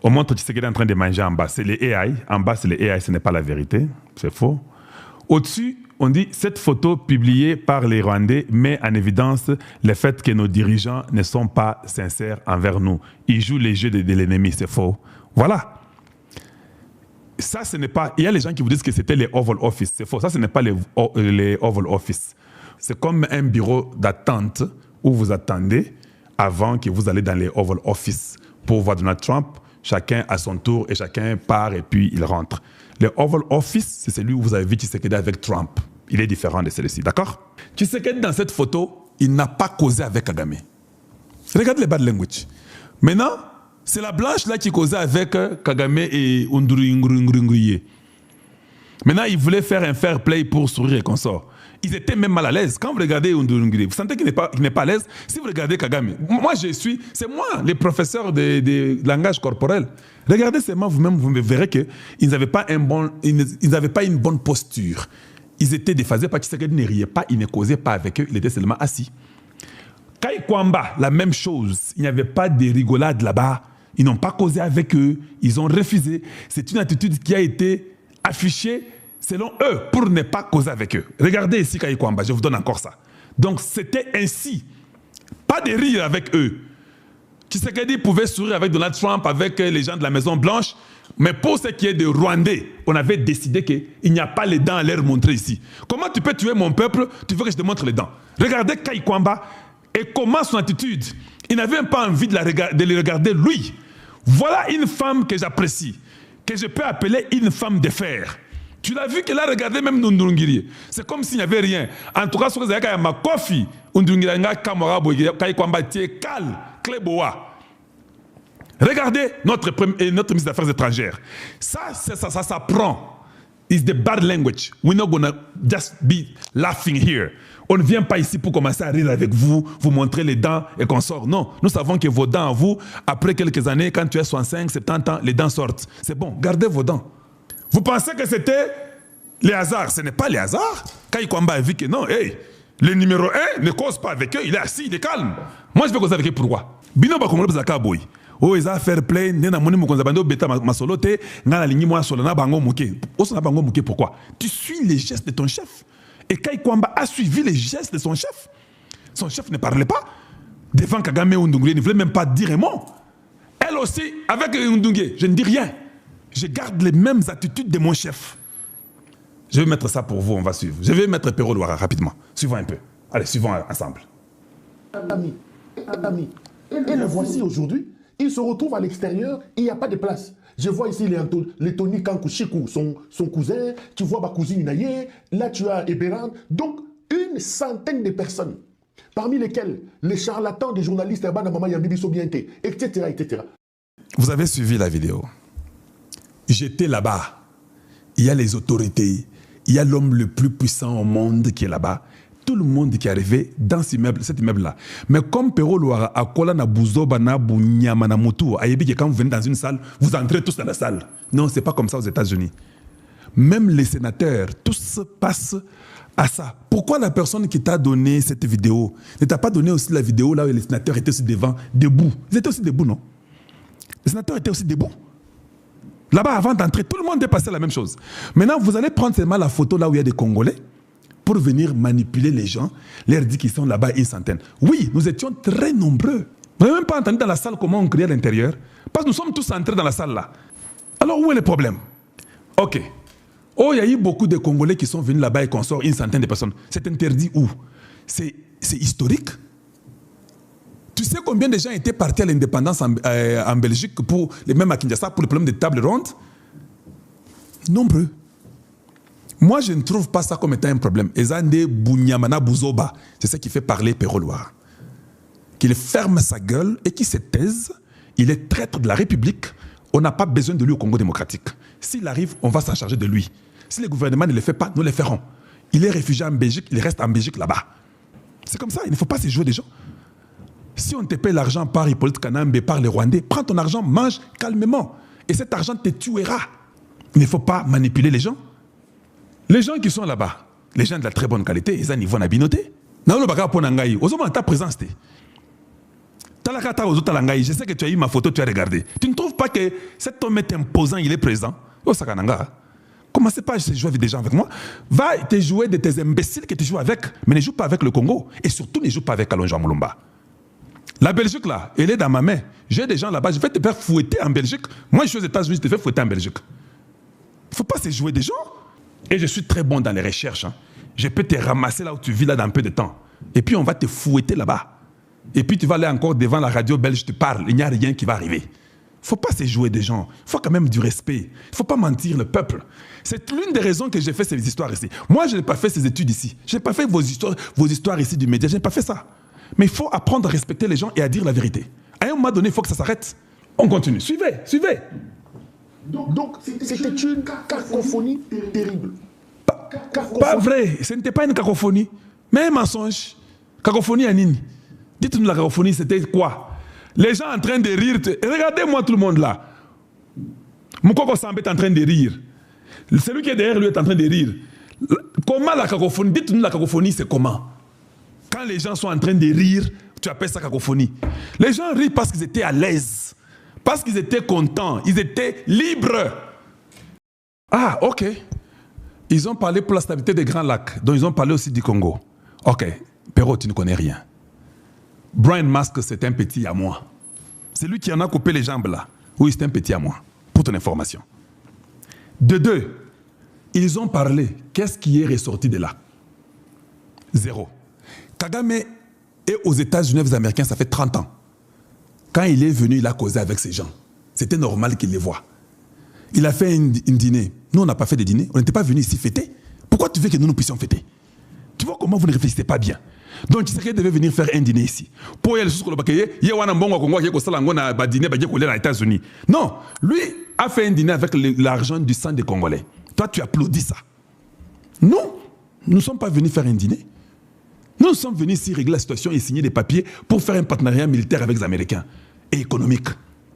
On montre Tshisekedi en train de manger en bas. C'est les AI. En bas, c'est les AI. Ce n'est pas la vérité. C'est faux. Au-dessus, on dit cette photo publiée par les Rwandais met en évidence le fait que nos dirigeants ne sont pas sincères envers nous. Ils jouent les jeux de l'ennemi. C'est faux. Voilà. Ça, ce n'est pas... Il y a les gens qui vous disent que c'était les Oval Office. C'est faux. Ça, ce n'est pas les Oval Office. C'est comme un bureau d'attente où vous attendez avant que vous allez dans les Oval Office pour voir Donald Trump. Chacun à son tour et chacun part et puis il rentre. Le Oval Office, c'est celui où vous avez vu Tshisekedi avec Trump. Il est différent de celui-ci, d'accord? Tshisekedi, dans cette photo, il n'a pas causé avec Kagame. Regardez les bad language. Maintenant, c'est la blanche là qui causait avec Kagame et Undurungurungurunguye. Maintenant, il voulait faire un fair play pour sourire et consort. Ils étaient même mal à l'aise. Quand vous regardez Undurungurunguye, vous sentez qu'il n'est pas à l'aise. Si vous regardez Kagame, moi c'est moi, les professeurs de langage corporel. Regardez seulement vous-même, vous verrez qu'ils n'avaient pas une bonne posture. Ils étaient déphasés parce qu'ils ne riaient pas, ils ne causaient pas avec eux, il était seulement assis. Kai Kwamba, la même chose. Il n'y avait pas de rigolade là-bas. Ils n'ont pas causé avec eux. Ils ont refusé. C'est une attitude qui a été affichée selon eux pour ne pas causer avec eux. Regardez ici Kai Kwamba, je vous donne encore ça. Donc c'était ainsi. Pas de rire avec eux. Tshisekedi pouvait sourire avec Donald Trump, avec les gens de la Maison Blanche. Mais pour ce qui est des Rwandais, on avait décidé qu'il n'y a pas les dents à leur montrer ici. Comment tu peux tuer mon peuple? Tu veux que je te montre les dents? Regardez Kai Kwamba et comment son attitude. Il n'avait même pas envie de le regarder lui. Voilà une femme que j'apprécie, que je peux appeler une femme de fer. Tu l'as vu qu'elle a regardé même Ndurungiri. C'est comme s'il n'y avait rien. En tout cas, ce que j'ai dit, ma kofi, Ndurungiri, Kamara, Kai Kwamba, Kal, Kleboa. Regardez notre ministre des Affaires étrangères. Ça s'apprend. It's the bad language. We're not going to just be laughing here. On ne vient pas ici pour commencer à rire avec vous, vous montrer les dents et qu'on sort. Non, nous savons que vos dents, vous, après quelques années, quand tu as 65, 70 ans, les dents sortent. C'est bon, gardez vos dents. Vous pensez que c'était les hasards? Ce n'est pas les hasards. Kai Kwamba a vu que non, hey, le numéro 1 ne cause pas avec eux, il est assis, il est calme. Moi, je vais causer avec eux, pourquoi? Bino Bakongo Bazaka Boy. Oh, ils ont fair play, nena moni mukonza bando beta masolote, ngana lingi moi solana bango muke. Osana bango muke, pourquoi? Tu suis les gestes de ton chef. Et Kai Kwamba a suivi les gestes de son chef. Son chef ne parlait pas. Devant Kagame Undungwe, il ne voulait même pas dire un mot. Elle aussi, avec Undungwe, je ne dis rien. Je garde les mêmes attitudes de mon chef. Je vais mettre ça pour vous, on va suivre. Je vais mettre Perrault Louara rapidement. Suivons un peu. Allez, suivons ensemble. Ami. Et le voici aujourd'hui. Il se retrouve à l'extérieur, il n'y a pas de place. Je vois ici les Tony Kankushiku, son cousin, tu vois ma cousine Naye, là tu as Eberan. Donc, une centaine de personnes, parmi lesquelles les charlatans des journalistes, etc., etc. Vous avez suivi la vidéo. J'étais là-bas. Il y a les autorités, il y a l'homme le plus puissant au monde qui est là-bas. Tout le monde qui est arrivé dans cet immeuble-là. Mais comme Perrault Louara, Akola, Nabuzoba, Nabunyama, Namutu, Ayebi, quand vous venez dans une salle, vous entrez tous dans la salle. Non, ce n'est pas comme ça aux États-Unis. Même les sénateurs, tous passent à ça. Pourquoi la personne qui t'a donné cette vidéo ne t'a pas donné aussi la vidéo là où les sénateurs étaient aussi devant, debout? Ils étaient aussi debout, non? Les sénateurs étaient aussi debout. Là-bas, avant d'entrer, tout le monde est passé la même chose. Maintenant, vous allez prendre seulement la photo là où il y a des Congolais pour venir manipuler les gens, leur dire qu'ils sont là-bas une centaine. Oui, nous étions très nombreux. Vous n'avez même pas entendu dans la salle comment on criait à l'intérieur? Parce que nous sommes tous entrés dans la salle là. Alors, où est le problème? Ok. Oh, il y a eu beaucoup de Congolais qui sont venus là-bas et qu'on sort une centaine de personnes. C'est interdit où? C'est historique. Tu sais combien de gens étaient partis à l'indépendance en Belgique, même à Kinshasa, pour le problème des tables rondes? Nombreux. Moi, je ne trouve pas ça comme étant un problème. Ezande Bunyamana Buzoba, c'est ce qui fait parler Perrault Louara. Qu'il ferme sa gueule et qu'il se taise. Il est traître de la République. On n'a pas besoin de lui au Congo démocratique. S'il arrive, on va s'en charger de lui. Si le gouvernement ne le fait pas, nous le ferons. Il est réfugié en Belgique, il reste en Belgique là-bas. C'est comme ça, il ne faut pas se jouer des gens. Si on te paie l'argent par Hippolyte Kanambe, par les Rwandais, prends ton argent, mange calmement. Et cet argent te tuera. Il ne faut pas manipuler les gens. Les gens qui sont là-bas, les gens de la très bonne qualité, ils ont un niveau d'habinoté. Ta Je sais que tu as eu ma photo, tu as regardé. Tu ne trouves pas que cet homme est imposant, il est présent? Oh, Sakananga. Commencez pas à jouer avec des gens avec moi. Va te jouer de tes imbéciles que tu joues avec, mais ne joue pas avec le Congo. Et surtout, ne joue pas avec Kalonji Mulumba. La Belgique, là, elle est dans ma main. J'ai des gens là-bas, je vais te faire fouetter en Belgique. Moi, je suis aux États-Unis, je te fais fouetter en Belgique. Il ne faut pas se jouer des gens. Et je suis très bon dans les recherches. Hein. Je peux te ramasser là où tu vis là dans un peu de temps. Et puis, on va te fouetter là-bas. Et puis, tu vas aller encore devant la radio belge, tu parles. Il n'y a rien qui va arriver. Il ne faut pas se jouer des gens. Il faut quand même du respect. Il ne faut pas mentir le peuple. C'est l'une des raisons que j'ai fait ces histoires ici. Moi, je n'ai pas fait ces études ici. Je n'ai pas fait vos histoires ici du média. Je n'ai pas fait ça. Mais il faut apprendre à respecter les gens et à dire la vérité. À un moment donné, il faut que ça s'arrête. On continue. Suivez, suivez. Donc c'était une cacophonie terrible. Pas vrai. Ce n'était pas une cacophonie. Mais un mensonge. Cacophonie à Nini. Dites-nous la cacophonie, c'était quoi? Les gens en train de rire. Regardez-moi tout le monde là. Moukoko Sambe est en train de rire. Celui qui est derrière lui est en train de rire. Comment la cacophonie? Dites-nous la cacophonie, c'est comment? Quand les gens sont en train de rire, tu appelles ça cacophonie. Les gens rient parce qu'ils étaient à l'aise. Parce qu'ils étaient contents. Ils étaient libres. Ah, ok. Ils ont parlé pour la stabilité des Grands Lacs. Donc ils ont parlé aussi du Congo. Ok. Perrault, tu ne connais rien. Brian Musk, c'est un petit à moi. C'est lui qui en a coupé les jambes là. Oui, c'est un petit à moi. Pour ton information. De deux, ils ont parlé. Qu'est-ce qui est ressorti de là? Zéro. Kagame est aux États-Unis des Américains, ça fait 30 ans. Quand il est venu, il a causé avec ces gens. C'était normal qu'il les voie. Il a fait un dîner. Nous, on n'a pas fait de dîner. On n'était pas venus ici fêter. Pourquoi tu veux que nous puissions fêter? Tu vois comment vous ne réfléchissez pas bien. Donc, tu sais qu'il devait venir faire un dîner ici. Pour y sur le baquet, il y a un bon Congo qui a dîner aux États-Unis. Non, lui a fait un dîner avec l'argent du sang des Congolais. Toi, tu applaudis ça. Nous ne sommes pas venus faire un dîner. Nous sommes venus ici régler la situation et signer des papiers pour faire un partenariat militaire avec les Américains et économique.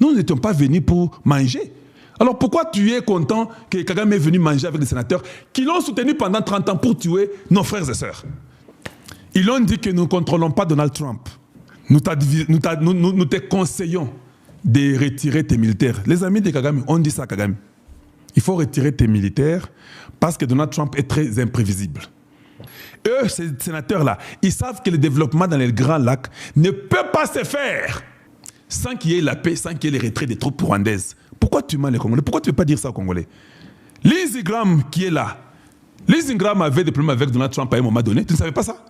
Nous n'étions pas venus pour manger. Alors pourquoi tu es content que Kagame est venu manger avec les sénateurs qui l'ont soutenu pendant 30 ans pour tuer nos frères et sœurs? Ils ont dit que nous ne contrôlons pas Donald Trump. Nous te conseillons de retirer tes militaires. Les amis de Kagame ont dit ça à Kagame. Il faut retirer tes militaires parce que Donald Trump est très imprévisible. Eux, ces sénateurs-là, ils savent que le développement dans les Grands Lacs ne peut pas se faire sans qu'il y ait la paix, sans qu'il y ait le retrait des troupes rwandaises. Pourquoi tu mens les Congolais? Pourquoi tu ne veux pas dire ça aux Congolais? Lindsey Graham qui est là. Lindsey Graham avait des problèmes avec Donald Trump à un moment donné. Tu ne savais pas ça?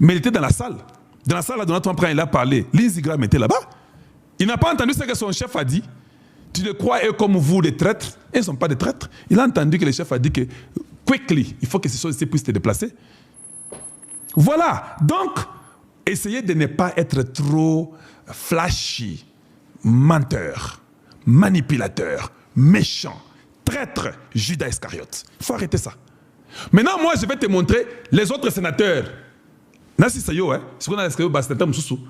Mais il était dans la salle. Dans la salle, là, Donald Trump, quand il a parlé, Lindsey Graham était là-bas. Il n'a pas entendu ce que son chef a dit. Tu les crois, eux, comme vous, des traîtres. Ils ne sont pas des traîtres. Il a entendu que le chef a dit que, quickly, il faut que ces choses puissent se déplacer. Voilà. Donc, essayez de ne pas être trop flashy, menteur, manipulateur, méchant, traître, Judas Iscariote. Il faut arrêter ça. Maintenant, moi, je vais te montrer les autres sénateurs. Nasi Sayo, ce qu'on a escrit au sénateur Moussou.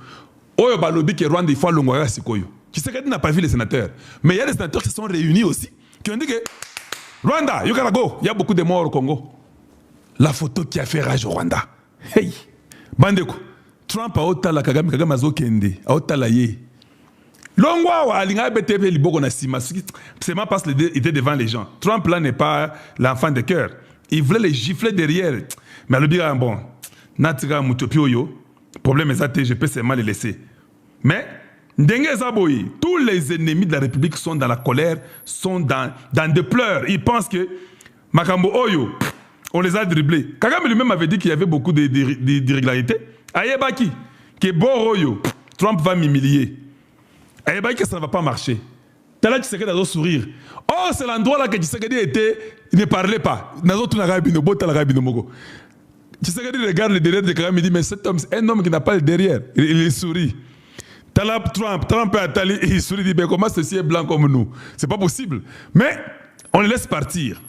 Oyo Balobi qui est Rwanda, il faut l'ongwara Sikoyo. Tu sais qu'il n'a pas vu les sénateurs. Mais il y a des sénateurs qui sont réunis aussi, qui ont dit que Rwanda, you gotta go. Il y a beaucoup de morts au Congo. La photo qui a fait rage au Rwanda. Hey! Bandeko, Trump a otala Kagame, Kagame azo kende, a otala ye. Longwa wa alinga BTV liboko na sima, c'est ma parce qu'il était devant les gens. Trump là n'est pas l'enfant de cœur. Il voulait les gifler derrière. Mais le dire bon, natika mutopioyo, problème est je peux seulement les laisser. Mais Ndenge Zaboyi, tous les ennemis de la République sont dans la colère, sont dans des pleurs. Ils pensent que Makambo Oyo, on les a dribblés. Kagame lui-même avait dit qu'il y avait beaucoup d'irrégularités. Ayebaki, que Boroyo, Trump va m'humilier. Ayebaki que ça ne va pas marcher. Tala Tshisekedi a sourire. Oh, c'est l'endroit là que Tshisekedi était, il ne parlait pas. Tshisekedi regarde le derrière de Kagame et dit, mais cet homme, c'est un homme qui n'a pas le derrière. Il sourit. Trump est attali et il sourit, il dit, comment ceci est blanc comme nous? C'est pas possible. Mais on le laisse partir.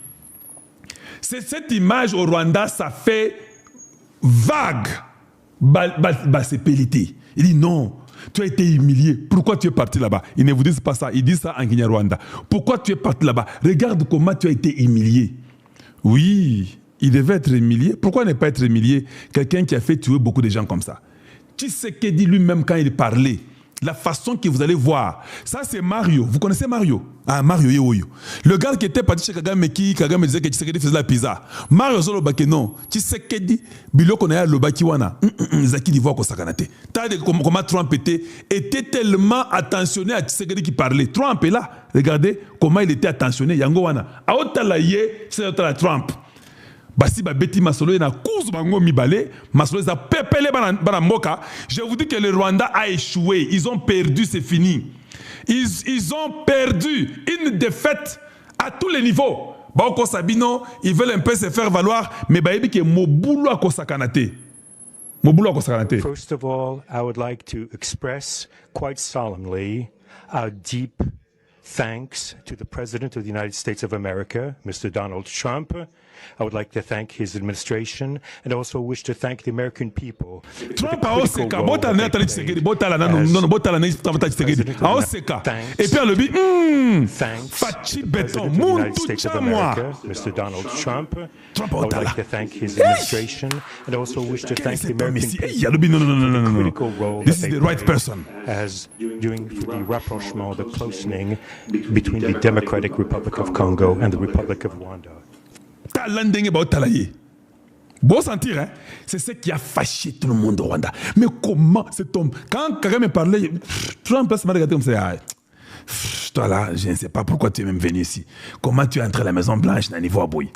C'est cette image au Rwanda, ça fait vague. C'est pélité. Il dit non, tu as été humilié. Pourquoi tu es parti là-bas? Ils ne vous disent pas ça. Ils disent ça en Kinyarwanda. Pourquoi tu es parti là-bas? Regarde comment tu as été humilié. Oui, il devait être humilié. Pourquoi ne pas être humilié? Quelqu'un qui a fait tuer beaucoup de gens comme ça. Tshisekedi lui-même, quand il parlait, La façon que vous allez voir. Ça, c'est Mario. Vous connaissez Mario? Ah, Mario Yeoyo. Le gars qui était parti chez Kagame, Kagame disait que Tshisekedi faisait la pizza. Mario Zolo Bake, non. Tshisekedi, Biloko Naya Lobaki Wana. Zaki d'Ivoire Kosakanate. T'as dit comment Trump était tellement attentionné à Tshisekedi qui parlait. Trump est là. Regardez comment il était attentionné. Yango Wana. Aotala Ye, c'est Trump. Basi babeti masolo na cause bango mibale masolo za pepele bana moka. Je vous dis que le Rwanda a échoué, ils ont perdu, c'est fini. Ils ont perdu une défaite à tous les niveaux. Bako Sabino, ils veulent un peu se faire valoir, mais baebi ke mobulu akosakanate. Mobulu akosakanate. First of all, I would like to express quite solemnly our deep thanks to the President of the United States of America, Mr. Donald Trump. I would like to thank his administration and also wish to thank the American people. Trump a oseka, botala na tali Tshisekedi, botala na non botala na tata Tshisekedi. A oseka. Et puis le bi, fachi béton, muntu chamwa. Mr. Donald Trump. Trump I would otala. like to thank his administration and also wish to thank the American No, people. no. Critical role This that is they the right play person. as doing the rapprochement, the closening between the Democratic Republic of Congo and the Republic of Rwanda. Talandenge ba otalaye. Bon sentir, hein? C'est ce qui a fâché tout le monde au Rwanda. Mais comment cet homme, quand Kagame parlait, Trump m'a regardé comme ça. Toi là, je ne sais pas pourquoi tu es même venu ici. Comment tu es entré à la Maison Blanche dans niveau à Boui.